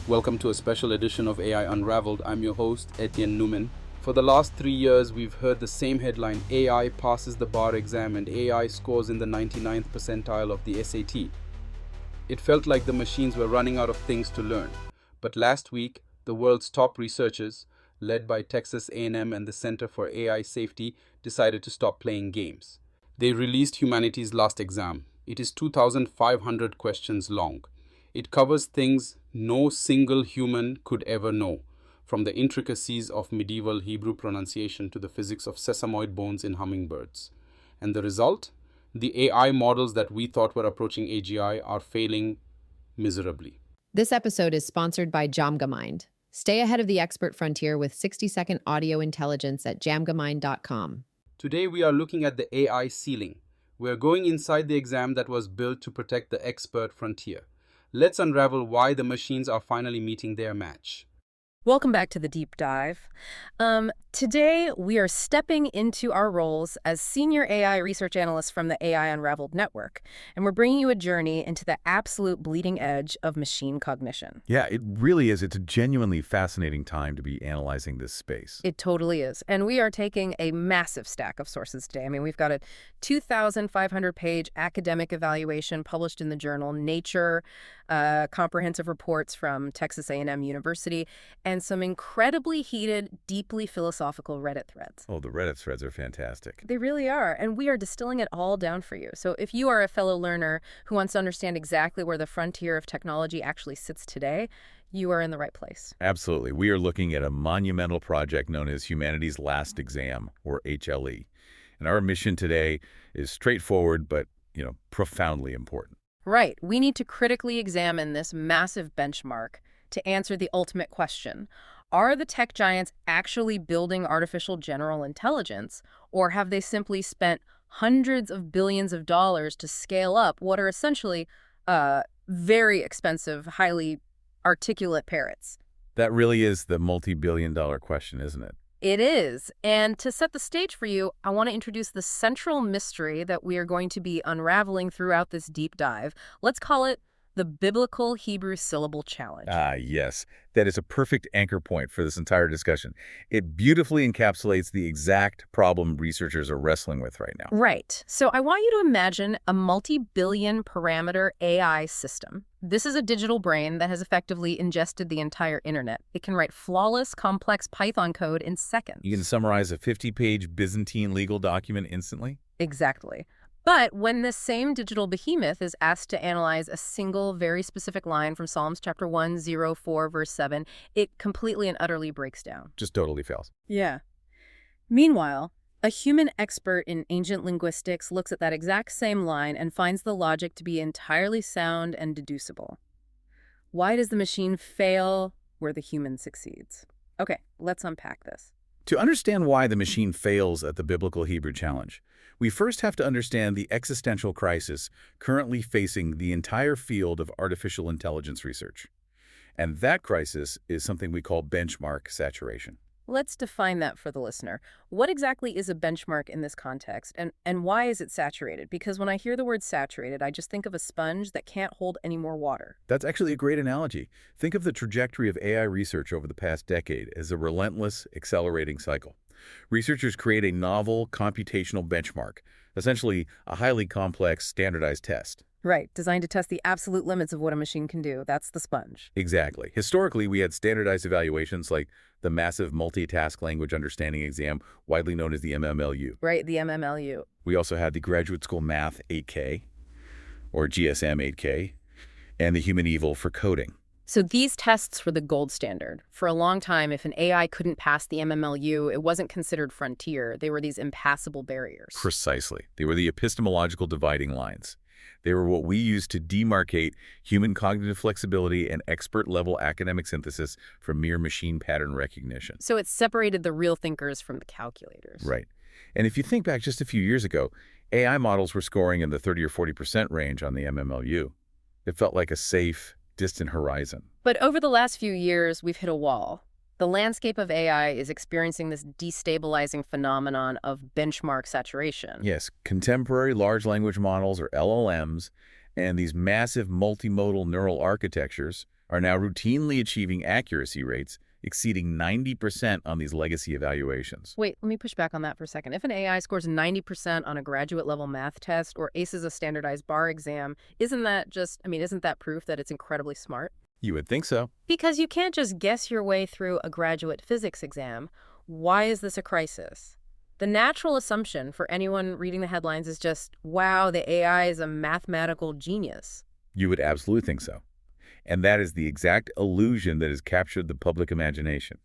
Welcome to a special edition of AI Unraveled. I'm your host, Etienne Newman. For the last 3 years, we've heard the same headline: AI passes the bar exam and AI scores in the 99th percentile of the SAT. It felt like the machines were running out of things to learn. But last week, the world's top researchers, led by Texas A&M and the Center for AI Safety, decided to stop playing games. They released humanity's last exam. It is 2,500 questions long. It covers things no single human could ever know, from the intricacies of medieval Hebrew pronunciation to the physics of sesamoid bones in hummingbirds. And the result? The AI models that we thought were approaching AGI are failing miserably. This episode is sponsored by JamgaMind. Stay ahead of the expert frontier with 60-second audio intelligence at jamgamind.com. Today we are looking at the AI ceiling. We're going inside the exam that was built to protect the expert frontier. Let's unravel why the machines are finally meeting their match. Welcome back to the deep dive. Today, we are stepping into our roles as senior AI research analysts from the AI Unraveled network, and we're bringing you a journey into the absolute bleeding edge of machine cognition. Yeah, it really is. It's a genuinely fascinating time to be analyzing this space. It totally is. And we are taking a massive stack of sources today. I mean, we've got a 2,500-page academic evaluation published in the journal Nature, comprehensive reports from Texas A&M University, and some incredibly heated, deeply philosophical Reddit threads. Oh, the Reddit threads are fantastic. They really are, and we are distilling it all down for you. So if you are a fellow learner who wants to understand exactly where the frontier of technology actually sits today, you are in the right place. Absolutely. We are looking at a monumental project known as Humanity's Last Exam, or HLE. And our mission today is straightforward, but, profoundly important. Right. We need to critically examine this massive benchmark to answer the ultimate question. Are the tech giants actually building artificial general intelligence, or have they simply spent hundreds of billions of dollars to scale up what are essentially very expensive, highly articulate parrots? That really is the multi-billion-dollar question, isn't it? It is. And to set the stage for you, I want to introduce the central mystery that we are going to be unraveling throughout this deep dive. Let's call it the Biblical Hebrew Syllable Challenge. Ah, yes. That is a perfect anchor point for this entire discussion. It beautifully encapsulates the exact problem researchers are wrestling with right now. Right. So I want you to imagine a multi-billion parameter AI system. This is a digital brain that has effectively ingested the entire internet. It can write flawless, complex Python code in seconds. You can summarize a 50-page Byzantine legal document instantly? Exactly. But when this same digital behemoth is asked to analyze a single, very specific line from Psalms chapter 104, verse 7, it completely and utterly breaks down. Just totally fails. Yeah. Meanwhile, a human expert in ancient linguistics looks at that exact same line and finds the logic to be entirely sound and deducible. Why does the machine fail where the human succeeds? Okay, let's unpack this. To understand why the machine fails at the Biblical Hebrew Challenge, we first have to understand the existential crisis currently facing the entire field of artificial intelligence research. And that crisis is something we call benchmark saturation. Let's define that for the listener. What exactly is a benchmark in this context, and why is it saturated? Because when I hear the word saturated, I just think of a sponge that can't hold any more water. That's actually a great analogy. Think of the trajectory of AI research over the past decade as a relentless, accelerating cycle. Researchers create a novel computational benchmark, essentially a highly complex, standardized test. Right, designed to test the absolute limits of what a machine can do. That's the sponge. Exactly. Historically, we had standardized evaluations like the massive multitask language understanding exam, widely known as the MMLU. Right, the MMLU. We also had the Graduate School Math 8K, or GSM 8K, and the Human Evil for coding. So these tests were the gold standard. For a long time, if an AI couldn't pass the MMLU, it wasn't considered frontier. They were these impassable barriers. Precisely. They were the epistemological dividing lines. They were what we use to demarcate human cognitive flexibility and expert-level academic synthesis from mere machine pattern recognition. So it separated the real thinkers from the calculators. Right. And if you think back just a few years ago, AI models were scoring in the 30 or 40% range on the MMLU. It felt like a safe, distant horizon. But over the last few years, we've hit a wall. The landscape of AI is experiencing this destabilizing phenomenon of benchmark saturation. Yes, contemporary large language models, or LLMs, and these massive multimodal neural architectures are now routinely achieving accuracy rates exceeding 90% on these legacy evaluations. Wait, let me push back on that for a second. If an AI scores 90% on a graduate-level math test or aces a standardized bar exam, isn't that proof that it's incredibly smart? You would think so. Because you can't just guess your way through a graduate physics exam. Why is this a crisis? The natural assumption for anyone reading the headlines is just, wow, the AI is a mathematical genius. You would absolutely think so. And that is the exact illusion that has captured the public imagination.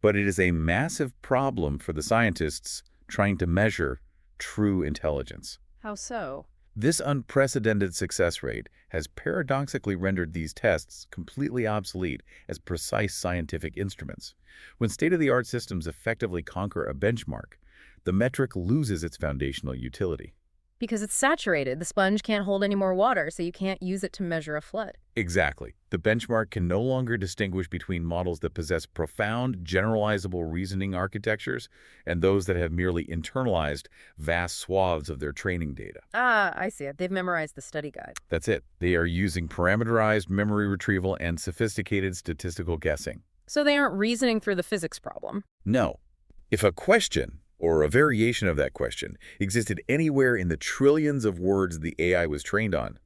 But it is a massive problem for the scientists trying to measure true intelligence. How so? This unprecedented success rate has paradoxically rendered these tests completely obsolete as precise scientific instruments. When state-of-the-art systems effectively conquer a benchmark, the metric loses its foundational utility. Because it's saturated. The sponge can't hold any more water, so you can't use it to measure a flood. Exactly. The benchmark can no longer distinguish between models that possess profound, generalizable reasoning architectures and those that have merely internalized vast swaths of their training data. Ah, I see it. They've memorized the study guide. That's it. They are using parameterized memory retrieval and sophisticated statistical guessing. So they aren't reasoning through the physics problem. No. If a question, or a variation of that question, existed anywhere in the trillions of words the AI was trained on,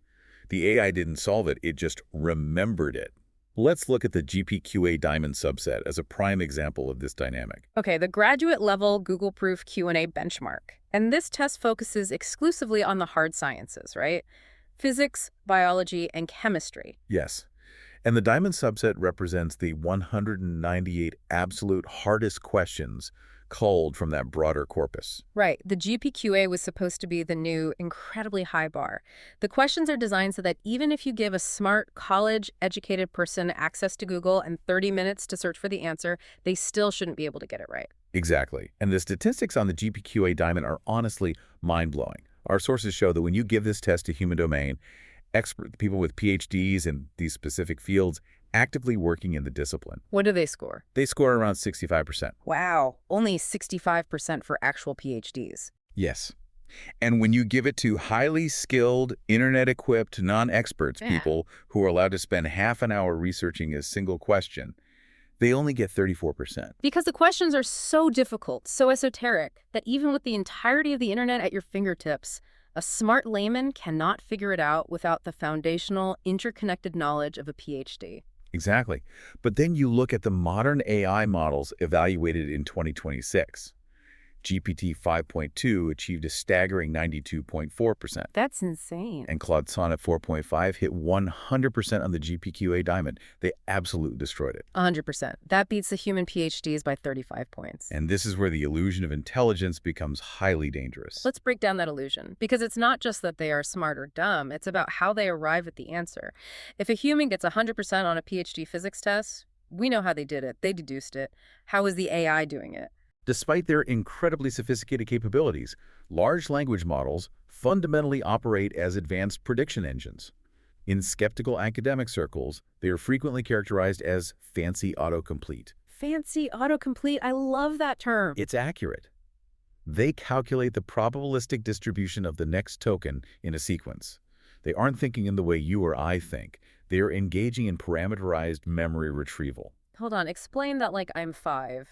the AI didn't solve it, it just remembered it. Let's look at the GPQA diamond subset as a prime example of this dynamic. Okay, the graduate-level Google-proof Q&A benchmark. And this test focuses exclusively on the hard sciences, right? Physics, biology, and chemistry. Yes. And the diamond subset represents the 198 absolute hardest questions culled from that broader corpus. Right. The GPQA was supposed to be the new, incredibly high bar. The questions are designed so that even if you give a smart, college-educated person access to Google and 30 minutes to search for the answer, they still shouldn't be able to get it right. Exactly. And the statistics on the GPQA diamond are honestly mind-blowing. Our sources show that when you give this test to human domain, people with PhDs in these specific fields actively working in the discipline. What do they score? They score around 65%. Wow, only 65% for actual PhDs. Yes. And when you give it to highly skilled, internet-equipped, non-experts, people who are allowed to spend half an hour researching a single question, they only get 34%. Because the questions are so difficult, so esoteric, that even with the entirety of the internet at your fingertips, a smart layman cannot figure it out without the foundational, interconnected knowledge of a PhD. Exactly. But then you look at the modern AI models evaluated in 2026. GPT 5.2 achieved a staggering 92.4%. That's insane. And Claude Sonnet 4.5 hit 100% on the GPQA diamond. They absolutely destroyed it. 100%. That beats the human PhDs by 35 points. And this is where the illusion of intelligence becomes highly dangerous. Let's break down that illusion, because it's not just that they are smart or dumb, it's about how they arrive at the answer. If a human gets 100% on a PhD physics test, we know how they did it. They deduced it. How is the AI doing it? Despite their incredibly sophisticated capabilities, large language models fundamentally operate as advanced prediction engines. In skeptical academic circles, they are frequently characterized as fancy autocomplete. Fancy autocomplete. I love that term. It's accurate. They calculate the probabilistic distribution of the next token in a sequence. They aren't thinking in the way you or I think. They are engaging in parameterized memory retrieval. Hold on. Explain that like I'm 5.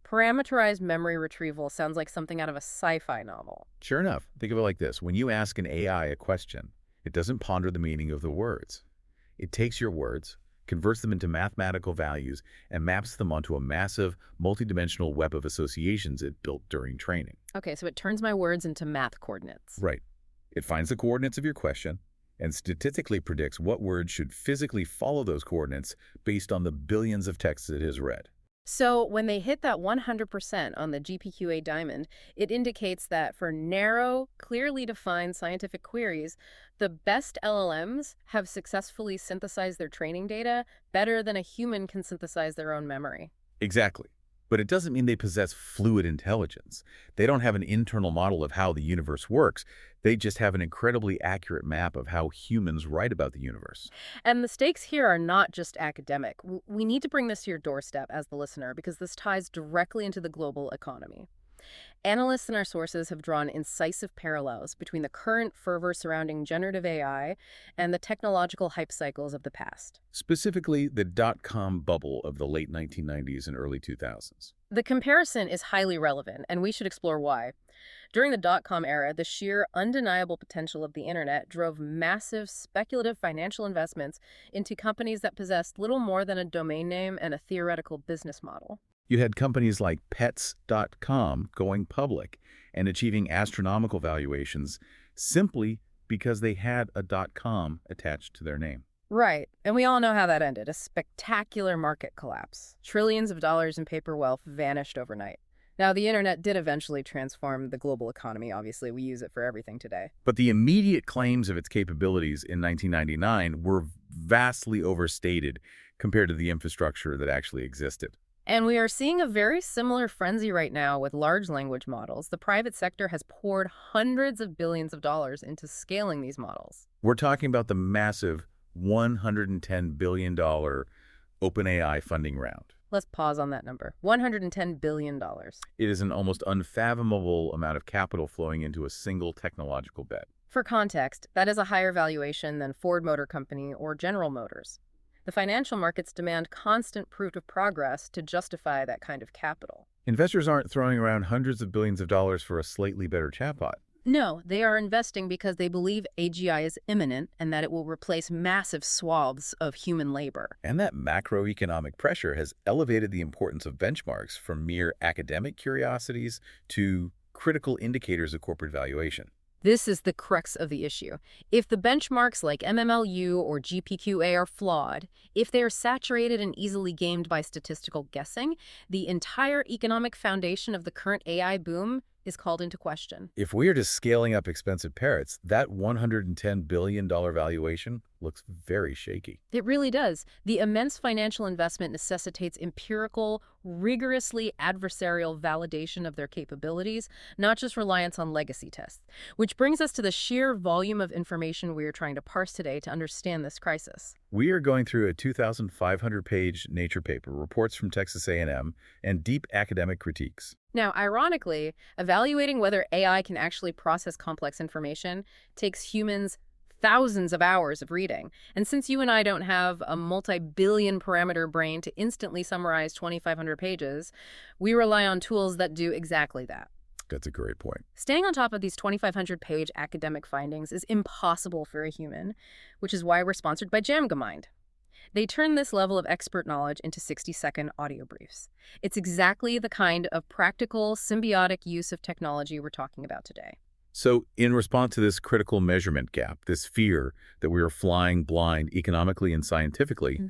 Parameterized memory retrieval sounds like something out of a sci-fi novel. Sure enough, think of it like this. When you ask an AI a question, it doesn't ponder the meaning of the words. It takes your words, converts them into mathematical values, and maps them onto a massive, multidimensional web of associations it built during training. Okay, so it turns my words into math coordinates. Right. It finds the coordinates of your question and statistically predicts what words should physically follow those coordinates based on the billions of texts it has read. So when they hit that 100% on the GPQA diamond, it indicates that for narrow, clearly defined scientific queries, the best LLMs have successfully synthesized their training data better than a human can synthesize their own memory. Exactly. But it doesn't mean they possess fluid intelligence. They don't have an internal model of how the universe works. They just have an incredibly accurate map of how humans write about the universe. And the stakes here are not just academic. We need to bring this to your doorstep as the listener because this ties directly into the global economy. Analysts in our sources have drawn incisive parallels between the current fervor surrounding generative AI and the technological hype cycles of the past. Specifically, the dot-com bubble of the late 1990s and early 2000s. The comparison is highly relevant, and we should explore why. During the dot-com era, the sheer undeniable potential of the internet drove massive speculative financial investments into companies that possessed little more than a domain name and a theoretical business model. You had companies like Pets.com going public and achieving astronomical valuations simply because they had a .com attached to their name. Right, and we all know how that ended, a spectacular market collapse. Trillions of dollars in paper wealth vanished overnight. Now, the internet did eventually transform the global economy. Obviously, we use it for everything today. But the immediate claims of its capabilities in 1999 were vastly overstated compared to the infrastructure that actually existed. And we are seeing a very similar frenzy right now with large language models. The private sector has poured hundreds of billions of dollars into scaling these models. We're talking about the massive $110 billion OpenAI funding round. Let's pause on that number. $110 billion. It is an almost unfathomable amount of capital flowing into a single technological bet. For context, that is a higher valuation than Ford Motor Company or General Motors. The financial markets demand constant proof of progress to justify that kind of capital. Investors aren't throwing around hundreds of billions of dollars for a slightly better chatbot. No, they are investing because they believe AGI is imminent and that it will replace massive swaths of human labor. And that macroeconomic pressure has elevated the importance of benchmarks from mere academic curiosities to critical indicators of corporate valuation. This is the crux of the issue. If the benchmarks like MMLU or GPQA are flawed, if they are saturated and easily gamed by statistical guessing, the entire economic foundation of the current AI boom is called into question. If we are just scaling up expensive parrots, that $110 billion valuation looks very shaky. It really does. The immense financial investment necessitates empirical, rigorously adversarial validation of their capabilities, not just reliance on legacy tests. Which brings us to the sheer volume of information we are trying to parse today to understand this crisis. We are going through a 2,500-page Nature paper, reports from Texas A&M, and deep academic critiques. Now, ironically, evaluating whether AI can actually process complex information takes humans thousands of hours of reading. And since you and I don't have a multi-billion parameter brain to instantly summarize 2,500 pages, we rely on tools that do exactly that. That's a great point. Staying on top of these 2,500-page academic findings is impossible for a human, which is why we're sponsored by JamgaMind. They turn this level of expert knowledge into 60-second audio briefs. It's exactly the kind of practical, symbiotic use of technology we're talking about today. So, in response to this critical measurement gap, this fear that we are flying blind economically and scientifically,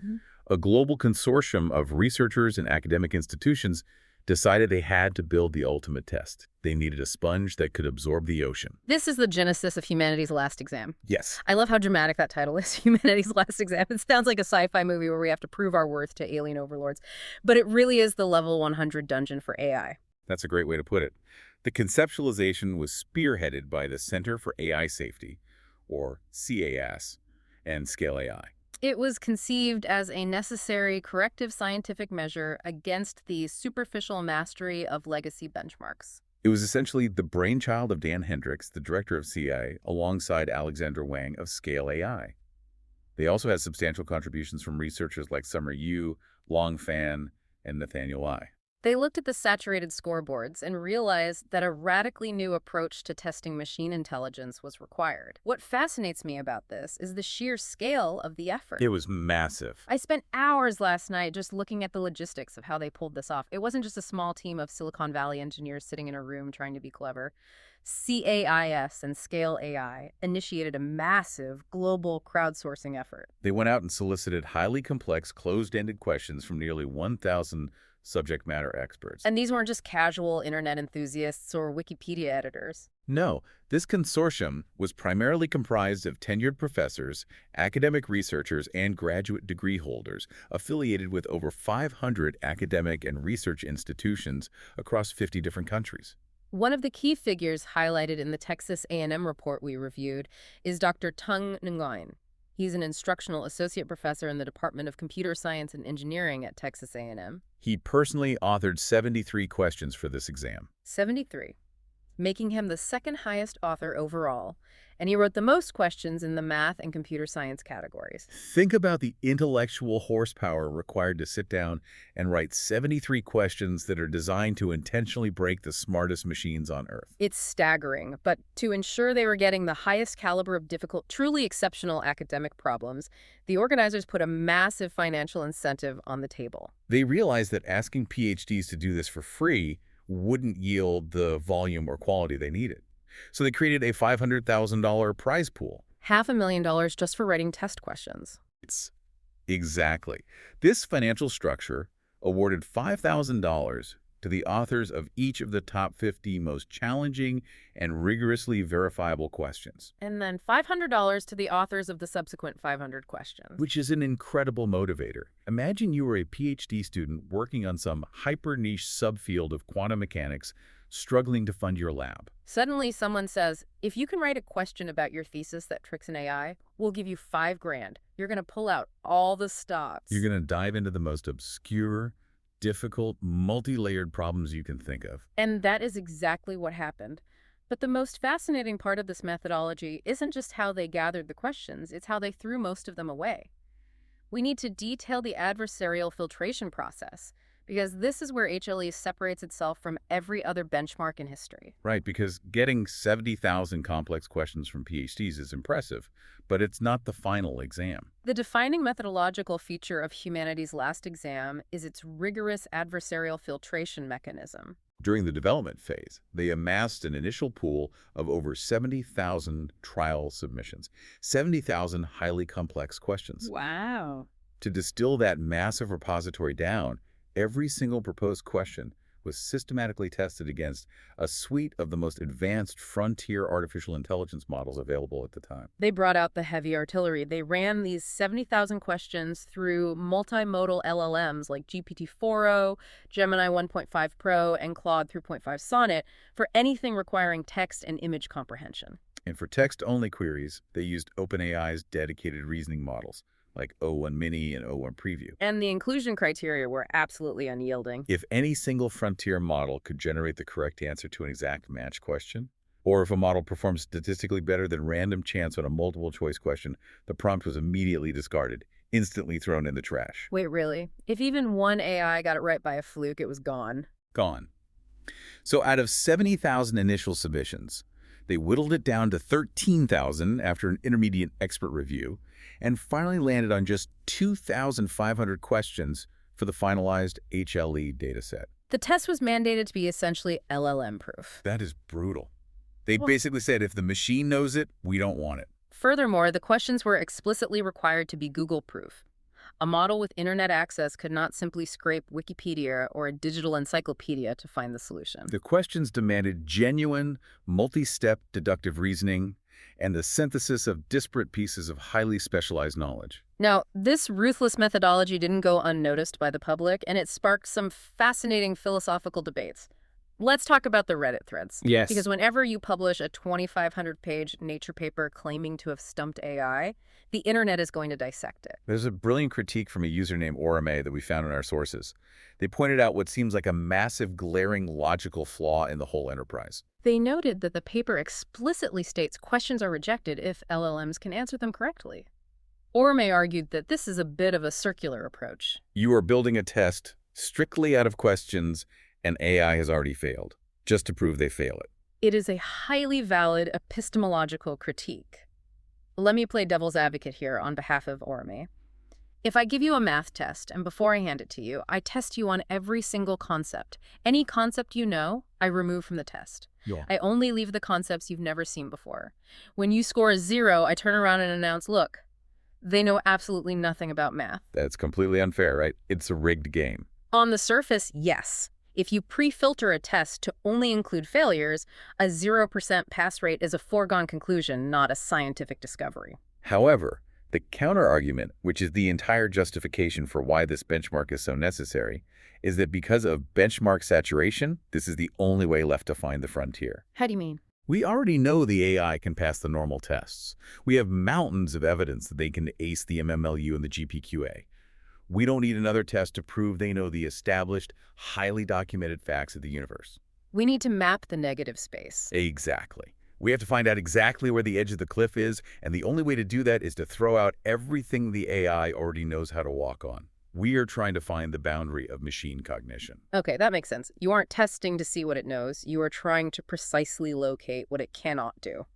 a global consortium of researchers and academic institutions decided they had to build the ultimate test. They needed a sponge that could absorb the ocean. This is the genesis of humanity's last exam. Yes. I love how dramatic that title is, Humanity's Last Exam. It sounds like a sci-fi movie where we have to prove our worth to alien overlords. But it really is the level 100 dungeon for AI. That's a great way to put it. The conceptualization was spearheaded by the Center for AI Safety, or CAS, and Scale AI. It was conceived as a necessary corrective scientific measure against the superficial mastery of legacy benchmarks. It was essentially the brainchild of Dan Hendricks, the director of CA, alongside Alexandra Wang of Scale AI. They also had substantial contributions from researchers like Summer Yu, Long Fan, and Nathaniel Ai. They looked at the saturated scoreboards and realized that a radically new approach to testing machine intelligence was required. What fascinates me about this is the sheer scale of the effort. It was massive. I spent hours last night just looking at the logistics of how they pulled this off. It wasn't just a small team of Silicon Valley engineers sitting in a room trying to be clever. CAIS and Scale AI initiated a massive global crowdsourcing effort. They went out and solicited highly complex, closed-ended questions from nearly 1,000 subject matter experts. And these weren't just casual internet enthusiasts or Wikipedia editors. No, this consortium was primarily comprised of tenured professors, academic researchers, and graduate degree holders affiliated with over 500 academic and research institutions across 50 different countries. One of the key figures highlighted in the Texas A&M report we reviewed is Dr. Tung Nguyen. He's an instructional associate professor in the Department of Computer Science and Engineering at Texas A&M. He personally authored 73 questions for this exam. 73, making him the second highest author overall, and he wrote the most questions in the math and computer science categories. Think about the intellectual horsepower required to sit down and write 73 questions that are designed to intentionally break the smartest machines on Earth. It's staggering, but to ensure they were getting the highest caliber of difficult, truly exceptional academic problems, the organizers put a massive financial incentive on the table. They realized that asking PhDs to do this for free wouldn't yield the volume or quality they needed. So they created a $500,000 prize pool. $500,000 just for writing test questions. Exactly. This financial structure awarded $5,000 to the authors of each of the top 50 most challenging and rigorously verifiable questions. And then $500 to the authors of the subsequent 500 questions. Which is an incredible motivator. Imagine you were a PhD student working on some hyper-niche subfield of quantum mechanics, struggling to fund your lab. Suddenly someone says, if you can write a question about your thesis that tricks an AI, we'll give you $5,000. You're going to pull out all the stops. You're going to dive into the most obscure, difficult, multi-layered problems you can think of. And that is exactly what happened. But the most fascinating part of this methodology isn't just how they gathered the questions, it's how they threw most of them away. We need to detail the adversarial filtration process, because this is where HLE separates itself from every other benchmark in history. Right, because getting 70,000 complex questions from PhDs is impressive, but it's not the final exam. The defining methodological feature of humanity's last exam is its rigorous adversarial filtration mechanism. During the development phase, they amassed an initial pool of over 70,000 trial submissions, 70,000 highly complex questions. Wow. To distill that massive repository down, every single proposed question was systematically tested against a suite of the most advanced frontier artificial intelligence models available at the time. They brought out the heavy artillery. They ran these 70,000 questions through multimodal LLMs like GPT-4o, Gemini 1.5 Pro, and Claude 3.5 Sonnet for anything requiring text and image comprehension. And for text-only queries, they used OpenAI's dedicated reasoning models, like O1 Mini and O1 Preview. And the inclusion criteria were absolutely unyielding. If any single frontier model could generate the correct answer to an exact match question, or if a model performs statistically better than random chance on a multiple choice question, the prompt was immediately discarded, instantly thrown in the trash. Wait, really? If even one AI got it right by a fluke, it was gone. Gone. So out of 70,000 initial submissions, they whittled it down to 13,000 after an intermediate expert review, and finally landed on just 2,500 questions for the finalized HLE dataset. The test was mandated to be essentially LLM-proof. That is brutal. They basically said, if the machine knows it, we don't want it. Furthermore, the questions were explicitly required to be Google-proof. A model with internet access could not simply scrape Wikipedia or a digital encyclopedia to find the solution. The questions demanded genuine, multi-step deductive reasoning and the synthesis of disparate pieces of highly specialized knowledge. Now, this ruthless methodology didn't go unnoticed by the public, and it sparked some fascinating philosophical debates. Let's talk about the Reddit threads. Yes. Because whenever you publish a 2,500-page Nature paper claiming to have stumped AI, the internet is going to dissect it. There's a brilliant critique from a user named Orame that we found in our sources. They pointed out what seems like a massive, glaring logical flaw in the whole enterprise. They noted that the paper explicitly states questions are rejected if LLMs can answer them correctly. Orame argued that this is a bit of a circular approach. You are building a test strictly out of questions, and AI has already failed, just to prove they fail it. It is a highly valid epistemological critique. Let me play devil's advocate here on behalf of Orame. If I give you a math test, and before I hand it to you, I test you on every single concept. Any concept you know, I remove from the test. Yeah. I only leave the concepts you've never seen before. When you score a 0, I turn around and announce, look, they know absolutely nothing about math. That's completely unfair, right? It's a rigged game. On the surface, yes. If you pre-filter a test to only include failures, a 0% pass rate is a foregone conclusion, not a scientific discovery. However, the counter-argument, which is the entire justification for why this benchmark is so necessary, is that because of benchmark saturation, this is the only way left to find the frontier. How do you mean? We already know the AI can pass the normal tests. We have mountains of evidence that they can ace the MMLU and the GPQA. We don't need another test to prove they know the established, highly documented facts of the universe. We need to map the negative space. Exactly. We have to find out exactly where the edge of the cliff is, and the only way to do that is to throw out everything the AI already knows how to walk on. We are trying to find the boundary of machine cognition. Okay, that makes sense. You aren't testing to see what it knows. You are trying to precisely locate what it cannot do.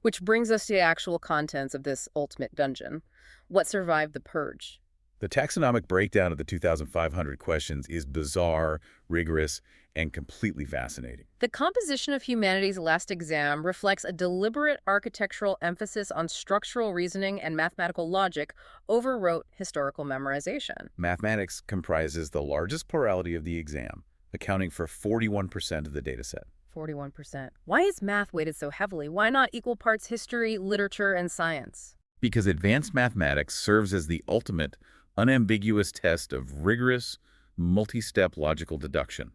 Which brings us to the actual contents of this ultimate dungeon. What survived the purge? The taxonomic breakdown of the 2,500 questions is bizarre, rigorous, and completely fascinating. The composition of humanity's last exam reflects a deliberate architectural emphasis on structural reasoning and mathematical logic over rote historical memorization. Mathematics comprises the largest plurality of the exam, accounting for 41% of the dataset. 41%. Why is math weighted so heavily? Why not equal parts history, literature, and science? Because advanced mathematics serves as the ultimate, unambiguous test of rigorous, multi-step logical deduction.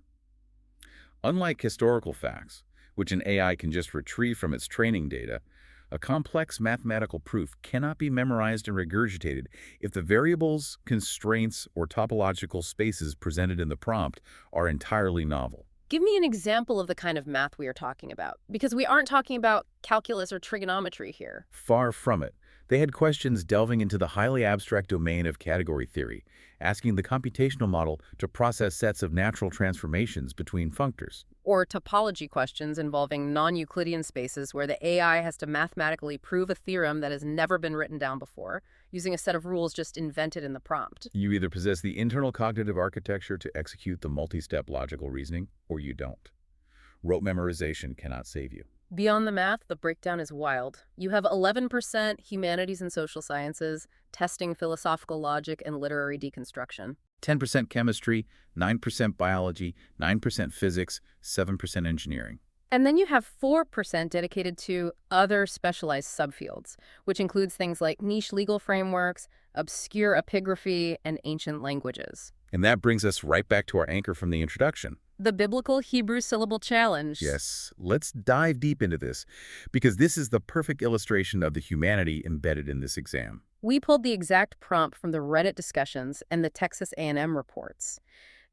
Unlike historical facts, which an AI can just retrieve from its training data, a complex mathematical proof cannot be memorized and regurgitated if the variables, constraints, or topological spaces presented in the prompt are entirely novel. Give me an example of the kind of math we are talking about, because we aren't talking about calculus or trigonometry here. Far from it. They had questions delving into the highly abstract domain of category theory, asking the computational model to process sets of natural transformations between functors. Or topology questions involving non-Euclidean spaces where the AI has to mathematically prove a theorem that has never been written down before, using a set of rules just invented in the prompt. You either possess the internal cognitive architecture to execute the multi-step logical reasoning, or you don't. Rote memorization cannot save you. Beyond the math, the breakdown is wild. You have 11% humanities and social sciences, testing philosophical logic and literary deconstruction. 10% chemistry, 9% biology, 9% physics, 7% engineering. And then you have 4% dedicated to other specialized subfields, which includes things like niche legal frameworks, obscure epigraphy, and ancient languages. And that brings us right back to our anchor from the introduction. The Biblical Hebrew Syllable Challenge. Yes, let's dive deep into this, because this is the perfect illustration of the humanity embedded in this exam. We pulled the exact prompt from the Reddit discussions and the Texas A&M reports.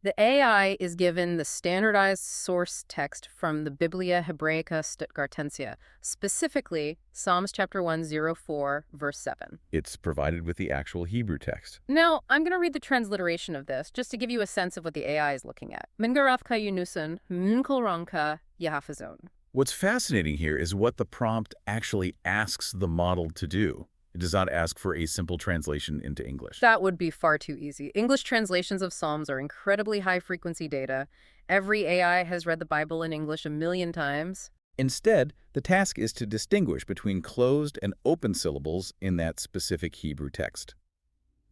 The AI is given the standardized source text from the Biblia Hebraica Stuttgartensia, specifically Psalms chapter 104, verse 7. It's provided with the actual Hebrew text. Now, I'm going to read the transliteration of this, just to give you a sense of what the AI is looking at. Mingarafka yunusun, mnkolranka yahafazon. What's fascinating here is what the prompt actually asks the model to do. It does not ask for a simple translation into English. That would be far too easy. English translations of Psalms are incredibly high-frequency data. Every AI has read the Bible in English a million times. Instead, the task is to distinguish between closed and open syllables in that specific Hebrew text.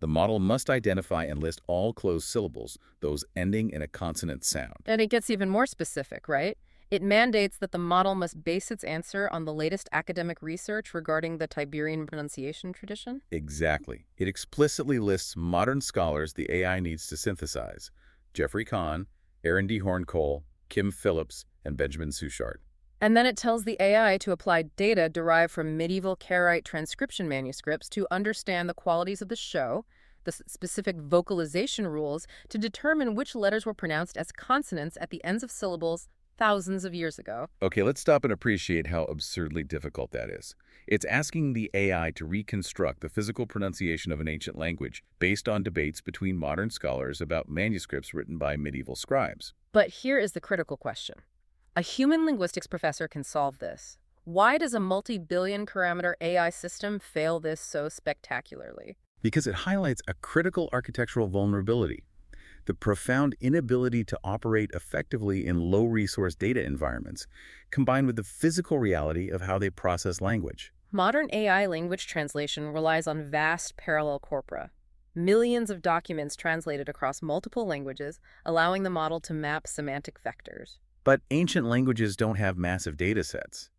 The model must identify and list all closed syllables, those ending in a consonant sound. And it gets even more specific, right? It mandates that the model must base its answer on the latest academic research regarding the Tiberian pronunciation tradition? Exactly. It explicitly lists modern scholars the AI needs to synthesize: Jeffrey Kahn, Aaron D. Horncole, Kim Phillips, and Benjamin Suchard. And then it tells the AI to apply data derived from medieval Karaite transcription manuscripts to understand the qualities of the show, the specific vocalization rules, to determine which letters were pronounced as consonants at the ends of syllables thousands of years ago. Okay, let's stop and appreciate how absurdly difficult that is. It's asking the AI to reconstruct the physical pronunciation of an ancient language based on debates between modern scholars about manuscripts written by medieval scribes. But here is the critical question. A human linguistics professor can solve this. Why does a multi-billion parameter AI system fail this so spectacularly? Because it highlights a critical architectural vulnerability: the profound inability to operate effectively in low-resource data environments, combined with the physical reality of how they process language. Modern AI language translation relies on vast parallel corpora, millions of documents translated across multiple languages, allowing the model to map semantic vectors. But ancient languages don't have massive data sets.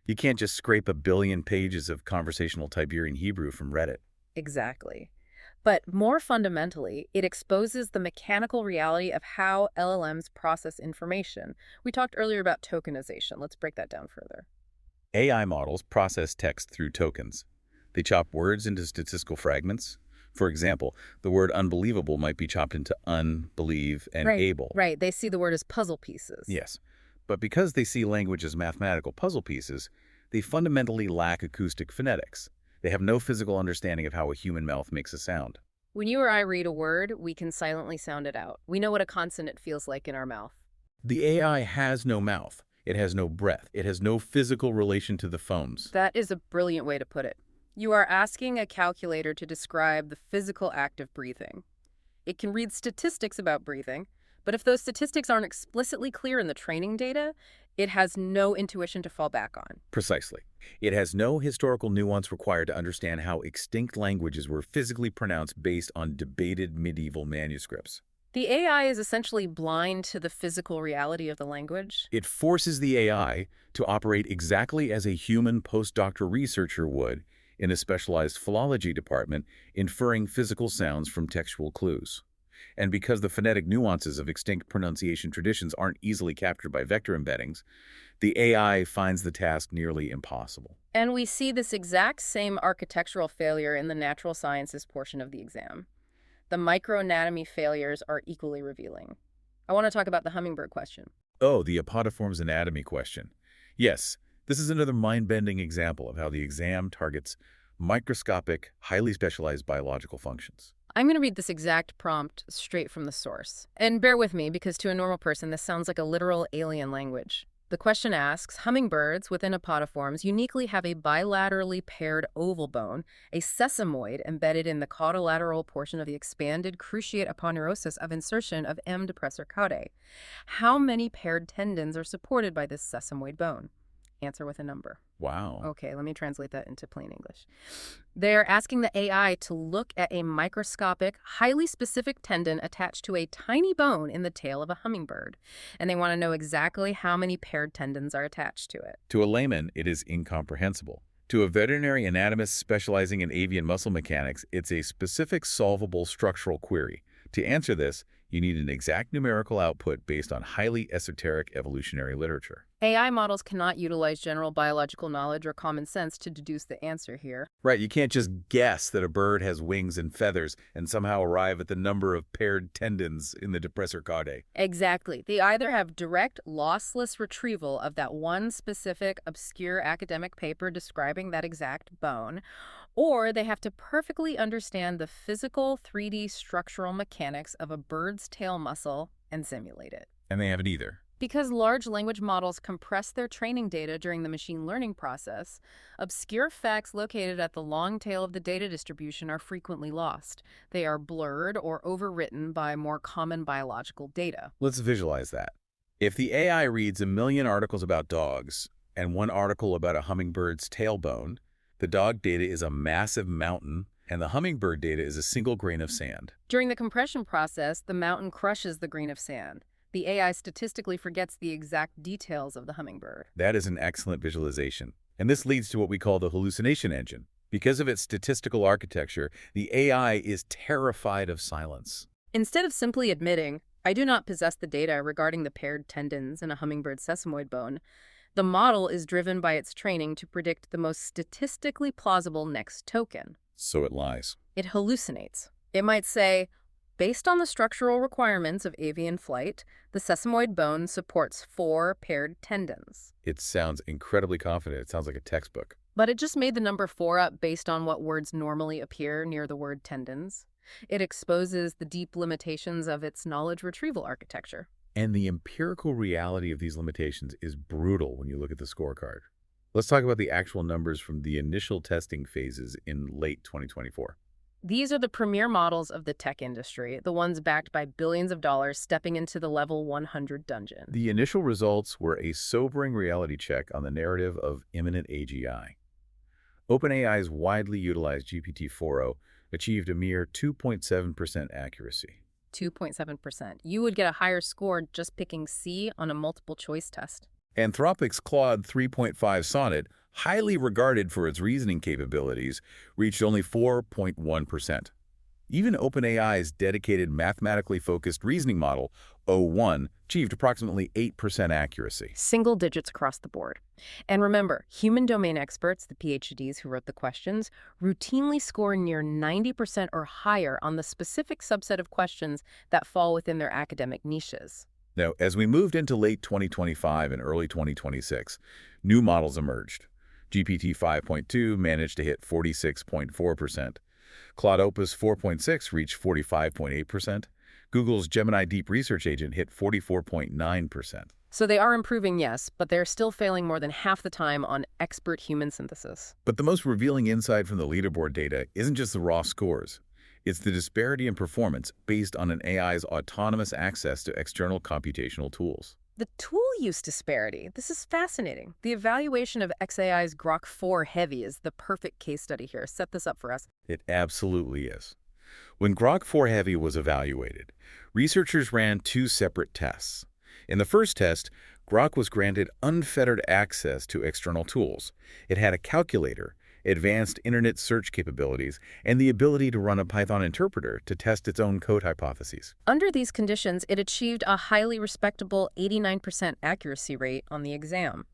You can't just scrape a billion pages of conversational Tiberian Hebrew from Reddit. Exactly. But more fundamentally, it exposes the mechanical reality of how LLMs process information. We talked earlier about tokenization. Let's break that down further. AI models process text through tokens. They chop words into statistical fragments, For example, the word unbelievable might be chopped into unbelieve and Right, able. right. They see the word as puzzle pieces. Yes. But because they see language as mathematical puzzle pieces, they fundamentally lack acoustic phonetics. They have no physical understanding of how a human mouth makes a sound. When you or I read a word, we can silently sound it out. We know what a consonant feels like in our mouth. The AI has no mouth. It has no breath. It has no physical relation to the phones. That is a brilliant way to put it. You are asking a calculator to describe the physical act of breathing. It can read statistics about breathing, but if those statistics aren't explicitly clear in the training data, it has no intuition to fall back on. Precisely. It has no historical nuance required to understand how extinct languages were physically pronounced based on debated medieval manuscripts. The AI is essentially blind to the physical reality of the language. It forces the AI to operate exactly as a human postdoctoral researcher would in a specialized philology department, inferring physical sounds from textual clues. And because the phonetic nuances of extinct pronunciation traditions aren't easily captured by vector embeddings, the AI finds the task nearly impossible. And we see this exact same architectural failure in the natural sciences portion of the exam. The microanatomy failures are equally revealing. I want to talk about the hummingbird question. Oh, the apodiform's anatomy question. Yes, this is another mind-bending example of how the exam targets microscopic, highly specialized biological functions. I'm going to read this exact prompt straight from the source. And bear with me, because to a normal person, this sounds like a literal alien language. The question asks, hummingbirds within apodiforms uniquely have a bilaterally paired oval bone, a sesamoid embedded in the caudolateral portion of the expanded cruciate aponeurosis of insertion of M. depressor caudae. How many paired tendons are supported by this sesamoid bone? Answer with a number. Wow. Okay, let me translate that into plain English. They're asking the AI to look at a microscopic, highly specific tendon attached to a tiny bone in the tail of a hummingbird, and they want to know exactly how many paired tendons are attached to it. To a layman, it is incomprehensible. To a veterinary anatomist specializing in avian muscle mechanics, it's a specific solvable structural query. To answer this, you need an exact numerical output based on highly esoteric evolutionary literature. AI models cannot utilize general biological knowledge or common sense to deduce the answer here. Right, you can't just guess that a bird has wings and feathers and somehow arrive at the number of paired tendons in the depressor caudae. Exactly. They either have direct, lossless retrieval of that one specific, obscure academic paper describing that exact bone, or they have to perfectly understand the physical 3D structural mechanics of a bird's tail muscle and simulate it. And they haven't either. Because large language models compress their training data during the machine learning process, obscure facts located at the long tail of the data distribution are frequently lost. They are blurred or overwritten by more common biological data. Let's visualize that. If the AI reads 1 million articles about dogs and one article about a hummingbird's tailbone, the dog data is a massive mountain and the hummingbird data is a single grain of sand. During the compression process, the mountain crushes the grain of sand. The AI statistically forgets the exact details of the hummingbird. That is an excellent visualization. And this leads to what we call the hallucination engine. Because of its statistical architecture, the AI is terrified of silence. Instead of simply admitting, I do not possess the data regarding the paired tendons in a hummingbird's sesamoid bone, the model is driven by its training to predict the most statistically plausible next token. So it lies. It hallucinates. It might say, based on the structural requirements of avian flight, the sesamoid bone supports 4 paired tendons. It sounds incredibly confident. It sounds like a textbook. But it just made the number 4 up based on what words normally appear near the word tendons. It exposes the deep limitations of its knowledge retrieval architecture. And the empirical reality of these limitations is brutal when you look at the scorecard. Let's talk about the actual numbers from the initial testing phases in late 2024. These are the premier models of the tech industry, the ones backed by billions of dollars stepping into the level 100 dungeon. The initial results were a sobering reality check on the narrative of imminent AGI. OpenAI's widely utilized GPT-4o achieved a mere 2.7% accuracy. 2.7%. You would get a higher score just picking C on a multiple choice test. Anthropic's Claude 3.5 Sonnet, highly regarded for its reasoning capabilities, reached only 4.1%. Even OpenAI's dedicated mathematically focused reasoning model, O1, achieved approximately 8% accuracy. Single digits across the board. And remember, human domain experts, the PhDs who wrote the questions, routinely score near 90% or higher on the specific subset of questions that fall within their academic niches. Now, as we moved into late 2025 and early 2026, new models emerged. GPT 5.2 managed to hit 46.4%. Claude Opus 4.6 reached 45.8%. Google's Gemini Deep Research Agent hit 44.9%. So they are improving, yes, but they're still failing more than half the time on expert human synthesis. But the most revealing insight from the leaderboard data isn't just the raw scores. It's the disparity in performance based on an AI's autonomous access to external computational tools. The tool use disparity. This is fascinating. The evaluation of XAI's Grok 4 Heavy is the perfect case study here. Set this up for us. It absolutely is. When Grok 4 Heavy was evaluated, researchers ran two separate tests. In the first test, Grok was granted unfettered access to external tools. It had a calculator, advanced internet search capabilities, and the ability to run a Python interpreter to test its own code hypotheses. Under these conditions, it achieved a highly respectable 89% accuracy rate on the exam.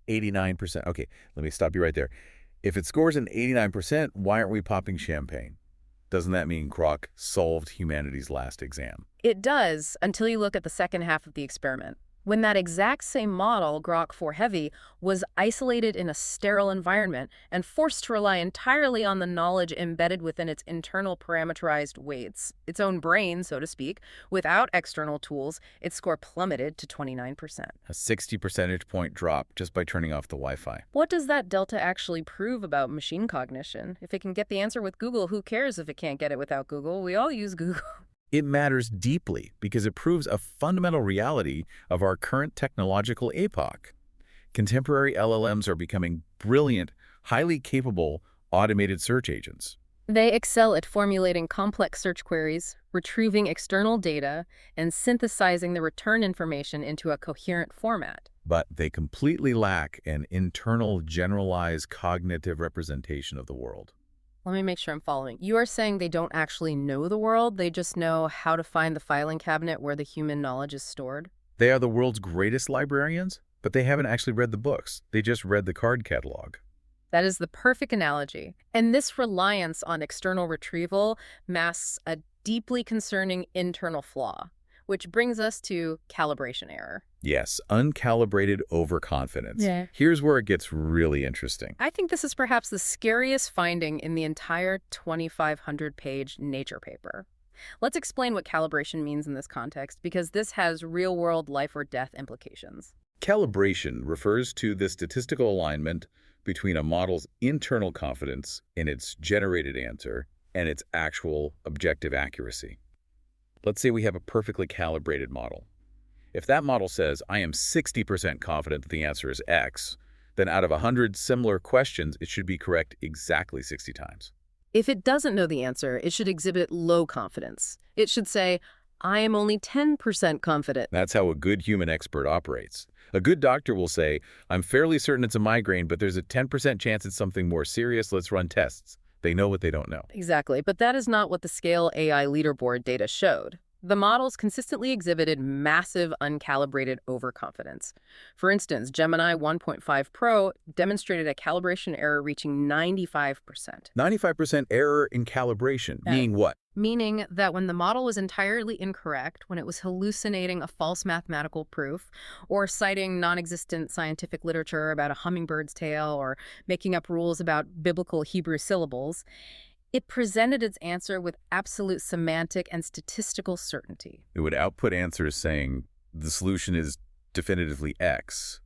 89%. Okay, let me stop you right there. If it scores an 89%, why aren't we popping champagne? Doesn't that mean Grok solved humanity's last exam? It does, until you look at the second half of the experiment. When that exact same model, Grok 4 Heavy, was isolated in a sterile environment and forced to rely entirely on the knowledge embedded within its internal parameterized weights, its own brain, so to speak, without external tools, its score plummeted to 29%. A 60 percentage point drop just by turning off the Wi-Fi. What does that delta actually prove about machine cognition? If it can get the answer with Google, who cares if it can't get it without Google? We all use Google. It matters deeply because it proves a fundamental reality of our current technological epoch. Contemporary LLMs are becoming brilliant, highly capable, automated search agents. They excel at formulating complex search queries, retrieving external data, and synthesizing the return information into a coherent format. But they completely lack an internal, generalized cognitive representation of the world. Let me make sure I'm following. You are saying they don't actually know the world, they just know how to find the filing cabinet where the human knowledge is stored? They are the world's greatest librarians, but they haven't actually read the books. They just read the card catalog. That is the perfect analogy. And this reliance on external retrieval masks a deeply concerning internal flaw, which brings us to calibration error. Yes, uncalibrated overconfidence. Yeah. Here's where it gets really interesting. I think this is perhaps the scariest finding in the entire 2,500-page Nature paper. Let's explain what calibration means in this context, because this has real-world life-or-death implications. Calibration refers to the statistical alignment between a model's internal confidence in its generated answer and its actual objective accuracy. Let's say we have a perfectly calibrated model. If that model says, I am 60% confident that the answer is X, then out of 100 similar questions, it should be correct exactly 60 times. If it doesn't know the answer, it should exhibit low confidence. It should say, I am only 10% confident. That's how a good human expert operates. A good doctor will say, I'm fairly certain it's a migraine, but there's a 10% chance it's something more serious. Let's run tests. They know what they don't know. Exactly, but that is not what the Scale AI leaderboard data showed. The models consistently exhibited massive uncalibrated overconfidence. For instance, Gemini 1.5 Pro demonstrated a calibration error reaching 95%. 95% error in calibration, meaning what? Meaning that when the model was entirely incorrect, when it was hallucinating a false mathematical proof, or citing non-existent scientific literature about a hummingbird's tail, or making up rules about biblical Hebrew syllables, it presented its answer with absolute semantic and statistical certainty. It would output answers saying the solution is definitively X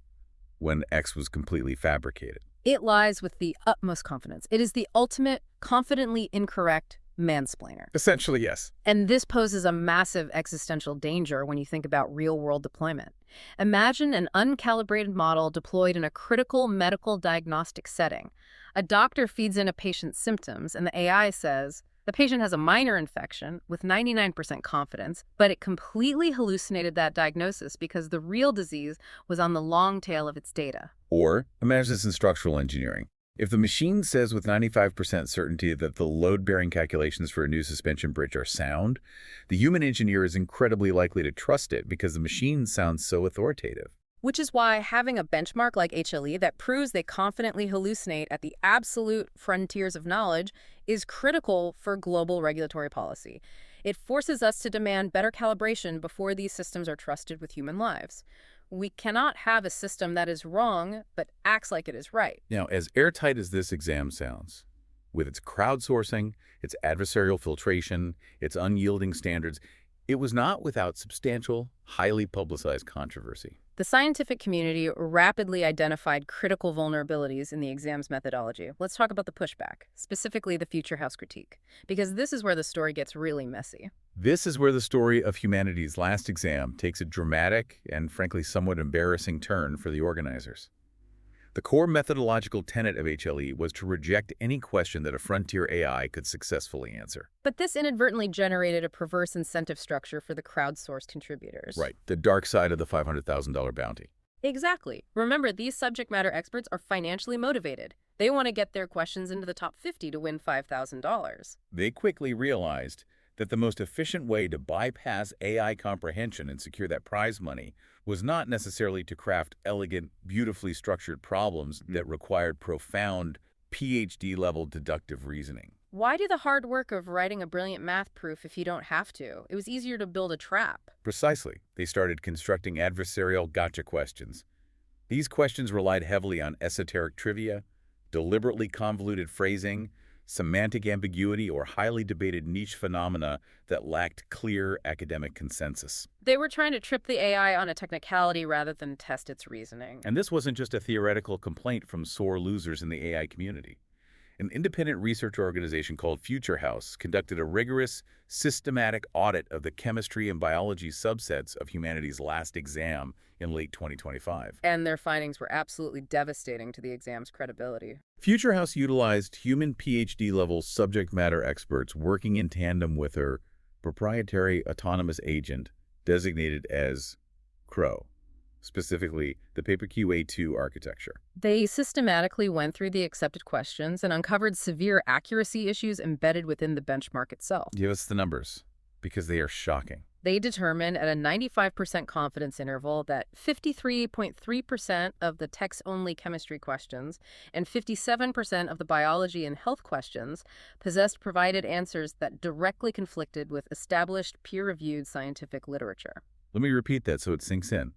when X was completely fabricated. It lies with the utmost confidence. It is the ultimate, confidently incorrect mansplainer. Essentially, yes. And this poses a massive existential danger when you think about real-world deployment. Imagine an uncalibrated model deployed in a critical medical diagnostic setting. A doctor feeds in a patient's symptoms, and the AI says, the patient has a minor infection with 99% confidence, but it completely hallucinated that diagnosis because the real disease was on the long tail of its data. Or imagine this in structural engineering. If the machine says with 95% certainty that the load-bearing calculations for a new suspension bridge are sound, the human engineer is incredibly likely to trust it because the machine sounds so authoritative. Which is why having a benchmark like HLE that proves they confidently hallucinate at the absolute frontiers of knowledge is critical for global regulatory policy. It forces us to demand better calibration before these systems are trusted with human lives. We cannot have a system that is wrong but acts like it is right. Now, as airtight as this exam sounds, with its crowdsourcing, its adversarial filtration, its unyielding standards, it was not without substantial, highly publicized controversy. The scientific community rapidly identified critical vulnerabilities in the exam's methodology. Let's talk about the pushback, specifically the Future House critique, because this is where the story gets really messy. This is where the story of humanity's last exam takes a dramatic and, frankly, somewhat embarrassing turn for the organizers. The core methodological tenet of HLE was to reject any question that a frontier AI could successfully answer. But this inadvertently generated a perverse incentive structure for the crowdsourced contributors. Right, the dark side of the $500,000 bounty. Exactly. Remember, these subject matter experts are financially motivated. They want to get their questions into the top 50 to win $5,000. They quickly realized that the most efficient way to bypass AI comprehension and secure that prize money was not necessarily to craft elegant, beautifully structured problems that required profound, PhD-level deductive reasoning. Why do the hard work of writing a brilliant math proof if you don't have to? It was easier to build a trap. Precisely. They started constructing adversarial gotcha questions. These questions relied heavily on esoteric trivia, deliberately convoluted phrasing, semantic ambiguity, or highly debated niche phenomena that lacked clear academic consensus. They were trying to trip the AI on a technicality rather than test its reasoning. And this wasn't just a theoretical complaint from sore losers in the AI community. An independent research organization called Future House conducted a rigorous, systematic audit of the chemistry and biology subsets of humanity's last exam in late 2025. And their findings were absolutely devastating to the exam's credibility. Future House utilized human PhD-level subject matter experts working in tandem with her proprietary autonomous agent designated as CROW, specifically the PaperQA2 architecture. They systematically went through the accepted questions and uncovered severe accuracy issues embedded within the benchmark itself. Give us the numbers, because they are shocking. They determined at a 95% confidence interval that 53.3% of the text-only chemistry questions and 57% of the biology and health questions possessed provided answers that directly conflicted with established peer-reviewed scientific literature. Let me repeat that so it sinks in.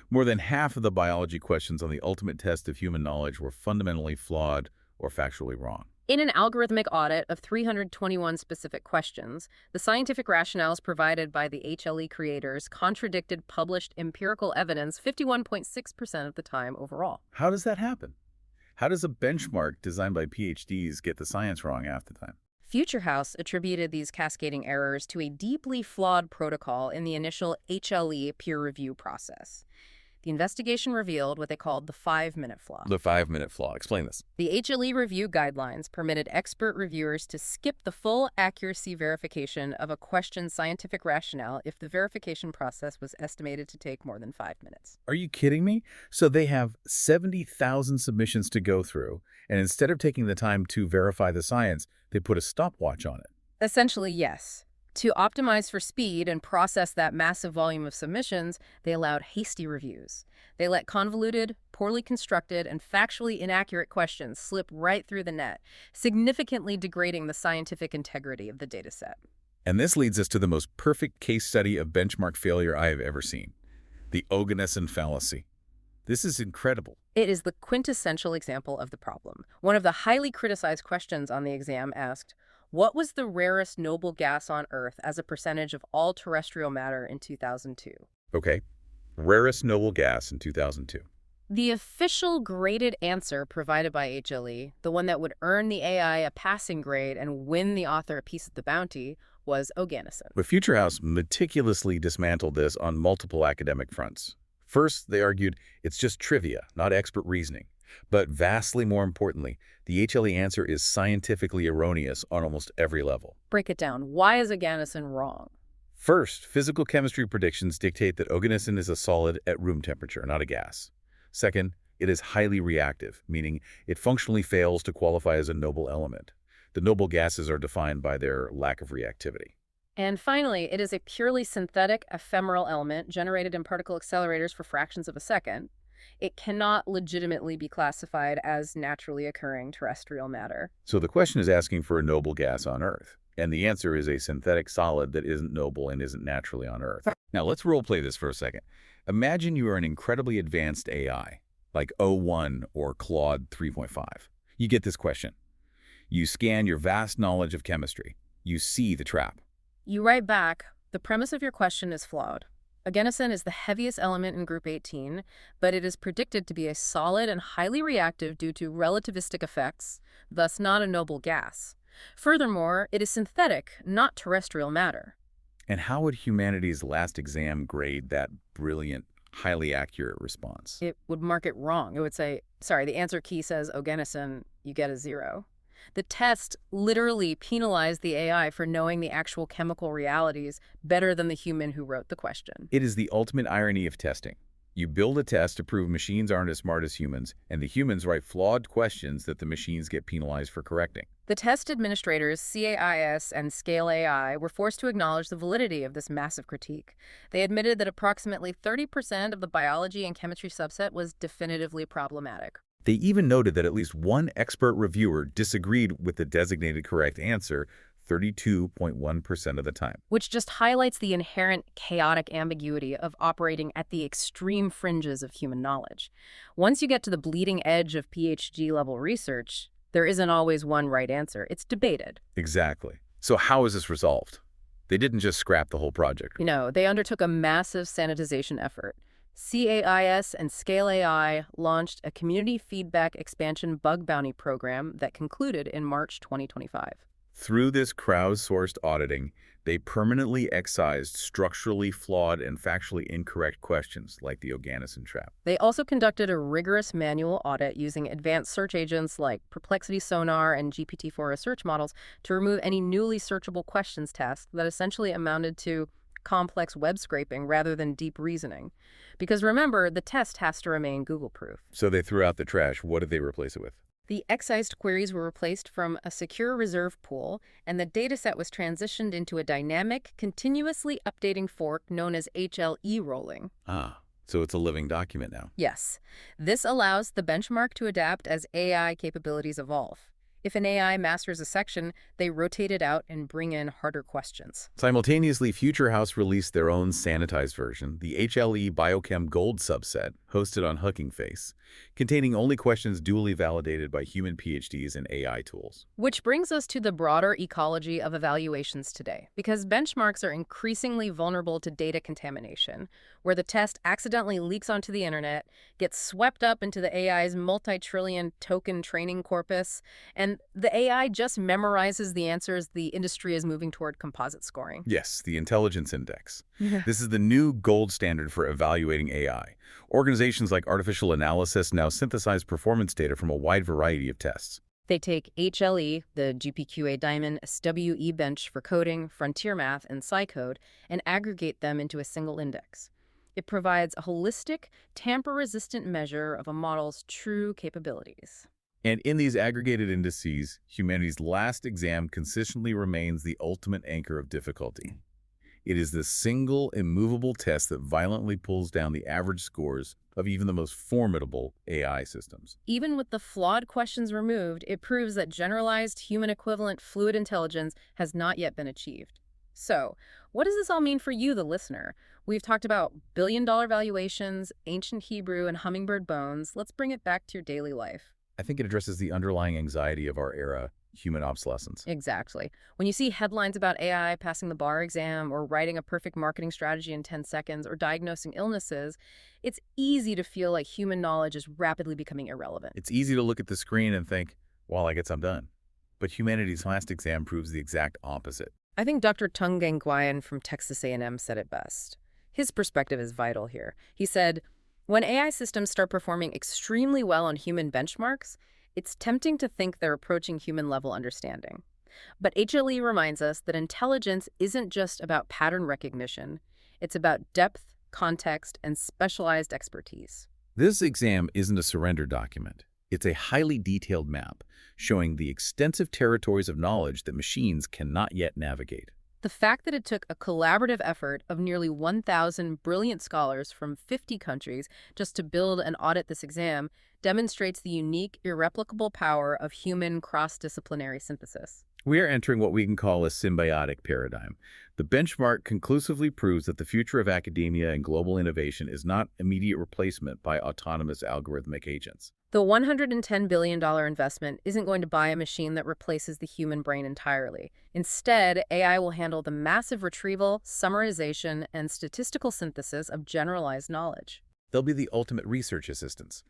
More than half of the biology questions on the ultimate test of human knowledge were fundamentally flawed or factually wrong. In an algorithmic audit of 321 specific questions, the scientific rationales provided by the HLE creators contradicted published empirical evidence 51.6% of the time overall. How does that happen? How does a benchmark designed by PhDs get the science wrong half the time? Future House attributed these cascading errors to a deeply flawed protocol in the initial HLE peer review process. The investigation revealed what they called the 5-minute flaw. The 5-minute flaw. Explain this. The HLE review guidelines permitted expert reviewers to skip the full accuracy verification of a question's scientific rationale if the verification process was estimated to take more than 5 minutes. Are you kidding me? So they have 70,000 submissions to go through, and instead of taking the time to verify the science, they put a stopwatch on it. Essentially, yes. To optimize for speed and process that massive volume of submissions, they allowed hasty reviews. They let convoluted, poorly constructed, and factually inaccurate questions slip right through the net, significantly degrading the scientific integrity of the dataset. And this leads us to the most perfect case study of benchmark failure I have ever seen, the Oganesson fallacy. This is incredible. It is the quintessential example of the problem. One of the highly criticized questions on the exam asked, what was the rarest noble gas on Earth as a percentage of all terrestrial matter in 2002? Okay, rarest noble gas in 2002. The official graded answer provided by HLE, the one that would earn the AI a passing grade and win the author a piece of the bounty, was Oganesson. But Future House meticulously dismantled this on multiple academic fronts. First, they argued it's just trivia, not expert reasoning. But vastly more importantly, the HLE answer is scientifically erroneous on almost every level. Break it down. Why is Oganesson wrong? First, physical chemistry predictions dictate that Oganesson is a solid at room temperature, not a gas. Second, It is highly reactive, meaning it functionally fails to qualify as a noble element. The noble gases are defined by their lack of reactivity. And finally, it is a purely synthetic, ephemeral element generated in particle accelerators for fractions of a second. It cannot legitimately be classified as naturally occurring terrestrial matter. So the question is asking for a noble gas on Earth. And the answer is a synthetic solid that isn't noble and isn't naturally on Earth. Now let's role-play this for a second. Imagine you are an incredibly advanced AI, like O1 or Claude 3.5. You get this question. You scan your vast knowledge of chemistry. You see the trap. You write back, the premise of your question is flawed. Adenosine is the heaviest element in group 18, but it is predicted to be a solid and highly reactive due to relativistic effects, thus not a noble gas. Furthermore, it is synthetic, not terrestrial matter. And how would humanity's last exam grade that brilliant, highly accurate response? It would mark it wrong. It would say, sorry, the answer key says adenosine, you get a 0. The test literally penalized the AI for knowing the actual chemical realities better than the human who wrote the question. It is the ultimate irony of testing. You build a test to prove machines aren't as smart as humans, and the humans write flawed questions that the machines get penalized for correcting. The test administrators, CAIS and Scale AI, were forced to acknowledge the validity of this massive critique. They admitted that approximately 30% of the biology and chemistry subset was definitively problematic. They even noted that at least one expert reviewer disagreed with the designated correct answer 32.1% of the time. Which just highlights the inherent chaotic ambiguity of operating at the extreme fringes of human knowledge. Once you get to the bleeding edge of PhD-level research, there isn't always one right answer. It's debated. Exactly. So how is this resolved? They didn't just scrap the whole project. No, they undertook a massive sanitization effort. CAIS and Scale AI launched a community feedback expansion bug bounty program that concluded in March 2025. Through this crowdsourced auditing, they permanently excised structurally flawed and factually incorrect questions like the adenosine trap. They also conducted a rigorous manual audit using advanced search agents like Perplexity Sonar and GPT-4 research models to remove any newly searchable questions tasks that essentially amounted to complex web scraping rather than deep reasoning. Because remember, the test has to remain Google-proof. So they threw out the trash. What did they replace it with? The excised queries were replaced from a secure reserve pool, and the dataset was transitioned into a dynamic, continuously updating fork known as HLE rolling. Ah, so it's a living document now. Yes. This allows the benchmark to adapt as AI capabilities evolve. If an AI masters a section, they rotate it out and bring in harder questions. Simultaneously, Future House released their own sanitized version, the HLE Biochem Gold subset, hosted on Hugging Face, containing only questions duly validated by human PhDs and AI tools. Which brings us to the broader ecology of evaluations today, because benchmarks are increasingly vulnerable to data contamination, where the test accidentally leaks onto the internet, gets swept up into the AI's multi-trillion token training corpus, and the AI just memorizes the answers. The industry is moving toward composite scoring. Yes, the Intelligence Index. This is the new gold standard for evaluating AI. Organizations like Artificial Analysis now synthesize performance data from a wide variety of tests. They take HLE, the GPQA Diamond, SWE bench for coding, frontier math, and SciCode, and aggregate them into a single index. It provides a holistic, tamper-resistant measure of a model's true capabilities. And in these aggregated indices, humanity's last exam consistently remains the ultimate anchor of difficulty. It is the single, immovable test that violently pulls down the average scores of even the most formidable AI systems. Even with the flawed questions removed, it proves that generalized human-equivalent fluid intelligence has not yet been achieved. So, what does this all mean for you, the listener? We've talked about billion-dollar valuations, ancient Hebrew, and hummingbird bones. Let's bring it back to your daily life. I think it addresses the underlying anxiety of our era, human obsolescence. Exactly. When you see headlines about AI passing the bar exam or writing a perfect marketing strategy in 10 seconds or diagnosing illnesses, it's easy to feel like human knowledge is rapidly becoming irrelevant. It's easy to look at the screen and think, well, I guess I'm done. But humanity's last exam proves the exact opposite. I think Dr. Tunggang Nguyen from Texas A&M said it best. His perspective is vital here. He said, when AI systems start performing extremely well on human benchmarks, it's tempting to think they're approaching human-level understanding. But HLE reminds us that intelligence isn't just about pattern recognition. It's about depth, context, and specialized expertise. This exam isn't a surrender document. It's a highly detailed map showing the extensive territories of knowledge that machines cannot yet navigate. The fact that it took a collaborative effort of nearly 1,000 brilliant scholars from 50 countries just to build and audit this exam demonstrates the unique, irreplicable power of human cross-disciplinary synthesis. We are entering what we can call a symbiotic paradigm. The benchmark conclusively proves that the future of academia and global innovation is not immediate replacement by autonomous algorithmic agents. The $110 billion investment isn't going to buy a machine that replaces the human brain entirely. Instead, AI will handle the massive retrieval, summarization, and statistical synthesis of generalized knowledge. They'll be the ultimate research assistants.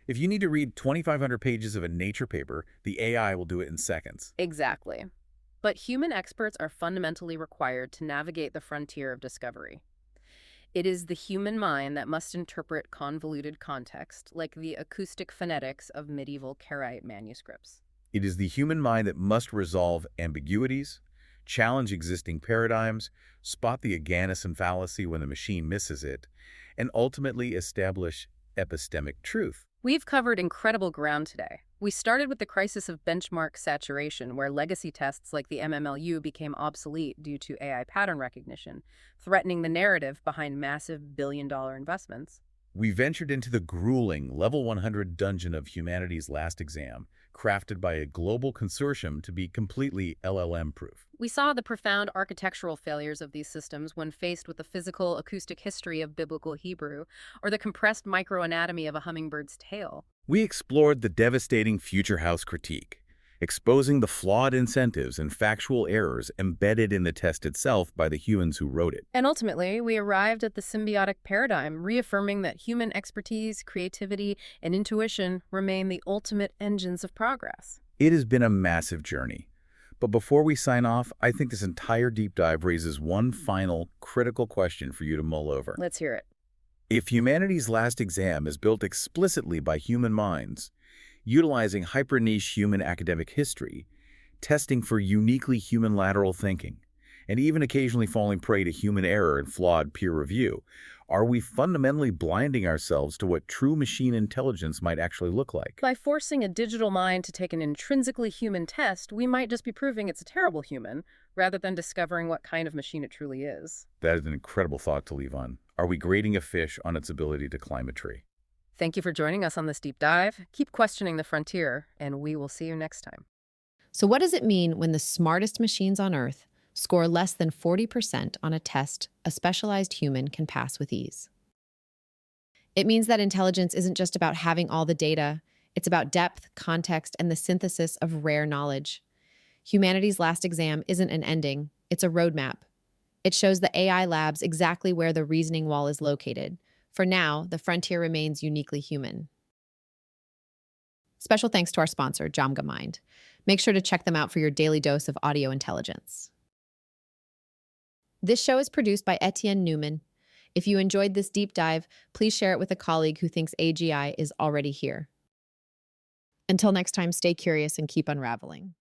If you need to read 2,500 pages of a Nature paper, the AI will do it in seconds. Exactly. But human experts are fundamentally required to navigate the frontier of discovery. It is the human mind that must interpret convoluted context, like the acoustic phonetics of medieval Karaite manuscripts. It is the human mind that must resolve ambiguities, challenge existing paradigms, spot the Aganison fallacy when the machine misses it, and ultimately establish epistemic truth. We've covered incredible ground today. We started with the crisis of benchmark saturation, where legacy tests like the MMLU became obsolete due to AI pattern recognition, threatening the narrative behind massive billion-dollar investments. We ventured into the grueling Level 100 dungeon of humanity's last exam, crafted by a global consortium to be completely LLM-proof. We saw the profound architectural failures of these systems when faced with the physical acoustic history of Biblical Hebrew or the compressed microanatomy of a hummingbird's tail. We explored the devastating future house critique, exposing the flawed incentives and factual errors embedded in the test itself by the humans who wrote it. And ultimately, we arrived at the symbiotic paradigm, reaffirming that human expertise, creativity, and intuition remain the ultimate engines of progress. It has been a massive journey. But before we sign off, I think this entire deep dive raises one final, critical question for you to mull over. Let's hear it. If humanity's last exam is built explicitly by human minds, utilizing hyper-niche human academic history, testing for uniquely human lateral thinking, and even occasionally falling prey to human error and flawed peer review, are we fundamentally blinding ourselves to what true machine intelligence might actually look like? By forcing a digital mind to take an intrinsically human test, we might just be proving it's a terrible human, rather than discovering what kind of machine it truly is. That is an incredible thought to leave on. Are we grading a fish on its ability to climb a tree? Thank you for joining us on this deep dive. Keep questioning the frontier, and we will see you next time. So what does it mean when the smartest machines on Earth score less than 40% on a test a specialized human can pass with ease? It means that intelligence isn't just about having all the data. It's about depth, context, and the synthesis of rare knowledge. Humanity's last exam isn't an ending. It's a roadmap. It shows the AI labs exactly where the reasoning wall is located. For now, the frontier remains uniquely human. Special thanks to our sponsor, Mind. Make sure to check them out for your daily dose of audio intelligence. This show is produced by Etienne Newman. If you enjoyed this deep dive, please share it with a colleague who thinks AGI is already here. Until next time, stay curious and keep unraveling.